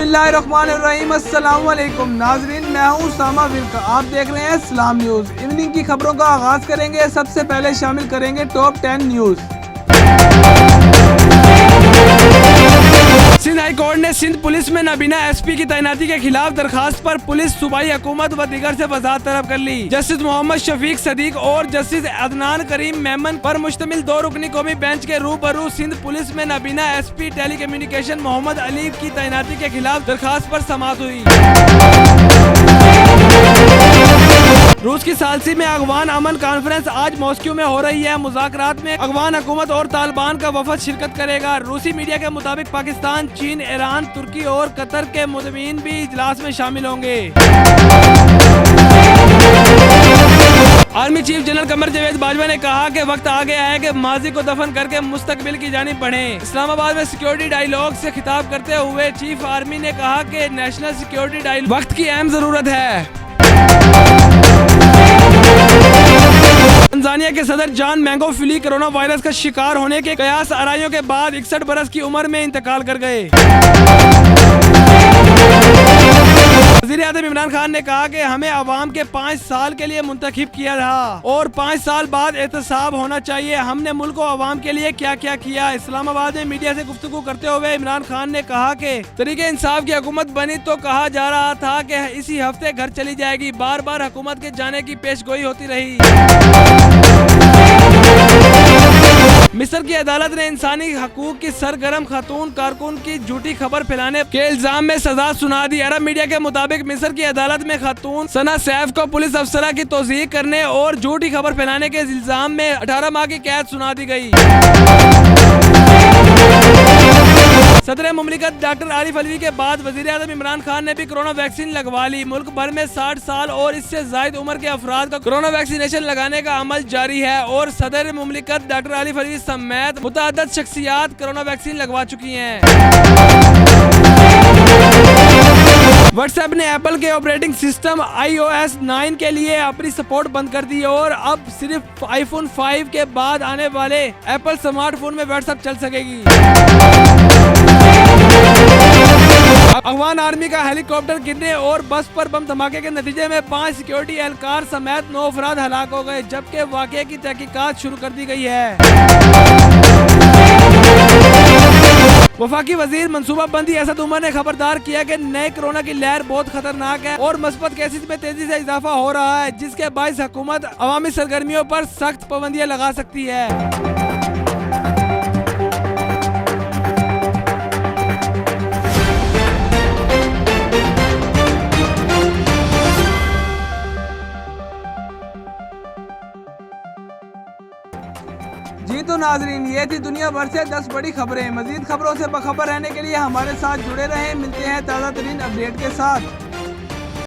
बिस्मिल्लाहिर्रहमानिर्रहीम। अस्सलाम वालेकुम नाजरीन, मैं हूँ उसामा विल्क। आप देख रहे हैं इस्लाम न्यूज़। इवनिंग की खबरों का आगाज करेंगे। सबसे पहले शामिल करेंगे top 10 news. Sindh high court ने सिंध पुलिस में नाबीना एसपी की तैनाती के खिलाफ दरखास्त पर पुलिस, सूबाई हुकूमत व दीगर से वजाहत तलब कर ली। जस्टिस मोहम्मद शफीक सदीक और जस्टिस अदनान करीम मेमन पर मुश्तमिल 2 रुकनी कौमी बेंच के रूबरू सिंध पुलिस में नाबीना SP telecommunication Mohammad Ali की तैनाती के खिलाफ दरखास्त पर समाअत हुई। रूस की सालसी में अफगान अमन कॉन्फ्रेंस आज मॉस्को में हो रही है। मुज़ाकरात में अफगान हुकूमत और तालिबान का वफद शिरकत करेगा। रूसी मीडिया के मुताबिक पाकिस्तान, चीन, ईरान, तुर्की और कतर के मुदम्मीन भी इजलास में शामिल होंगे। Army chief general Qamar Javed Bajwa ने कहा कि वक्त आ गया है कि माजी को दफन करके मुस्तकबिल की जानिब बढ़ें। इस्लामाबाद में सिक्योरिटी डायलॉग से खिताब करते हुए चीफ आर्मी ने कहा कि नेशनल सिक्योरिटी डायलॉग वक्त की अहम जरूरत है। तंजानिया के सदर जॉन मैंगोफिली कोरोना वायरस का शिकार होने के कयास आराइयों के बाद 61 बरस की उम्र में इंतकाल कर गए। वज़ीर-ए-आज़म इमरान खान ने कहा कि हमें अवाम के 5 साल के लिए मुंतखब किया था और 5 साल बाद एहतसाब होना चाहिए। हमने मुल्क और अवाम के लिए क्या क्या किया। इस्लामाबाद में मीडिया से गुफ्तगू करते हुए इमरान खान ने कहा कि तरीके इंसाफ की हुकूमत बनी तो कहा जा रहा था कि इसी हफ्ते घर चली जाएगी। बार बार हुकूमत के जाने की पेशगोई होती रही। मिस्र की अदालत ने इंसानी हकूक की सरगर्म खातून कारकुन की झूठी खबर फैलाने के इल्जाम में सजा सुना दी। अरब मीडिया के मुताबिक मिस्र की अदालत में खातून सना सैफ को पुलिस अफसरा की तौसीक करने और झूठी खबर फैलाने के इल्जाम में 18 माह की कैद सुना दी गई। सदर मुमलिकत डॉक्टर आरिफ अलवी के बाद वज़ीर-ए-आज़म इमरान खान ने भी कोरोना वैक्सीन लगवा ली। मुल्क भर में 60 साल और इससे जायद उम्र के अफराद का कोरोना वैक्सीनेशन लगाने का अमल जारी है और सदर मुमलिकत डॉक्टर आरिफ अलवी समेत मुतअद्दिद शख्सियात कोरोना वैक्सीन लगवा चुकी हैं। व्हाट्सएप ने एप्पल के ऑपरेटिंग सिस्टम iOS 9 के लिए अपनी सपोर्ट बंद कर दी और अब सिर्फ आईफोन 5 के बाद आने वाले एप्पल स्मार्टफोन में व्हाट्सएप चल सकेगी। अफगान आर्मी का हेलीकॉप्टर गिरने और बस पर बम धमाके के नतीजे में 5 सिक्योरिटी एहलकार समेत 9 अफराद हलाक हो गए, जबकि वाक़े की तहकीकात शुरू कर दी गई है। वफाकी वजीर मनसूबाबंदी असद उमर ने खबरदार किया कि नए कोरोना की लहर बहुत खतरनाक है और मस्बत केसेस में तेजी से इजाफा हो रहा है, जिसके बाइस हुकूमत अवामी सरगर्मियों पर सख्त पाबंदियां लगा सकती है। जी तो नाजरीन, ये थी दुनिया भर से 10 बड़ी खबरें। मजीद खबरों से बखबर रहने के लिए हमारे साथ जुड़े रहें। मिलते हैं ताज़ा तरीन अपडेट के साथ।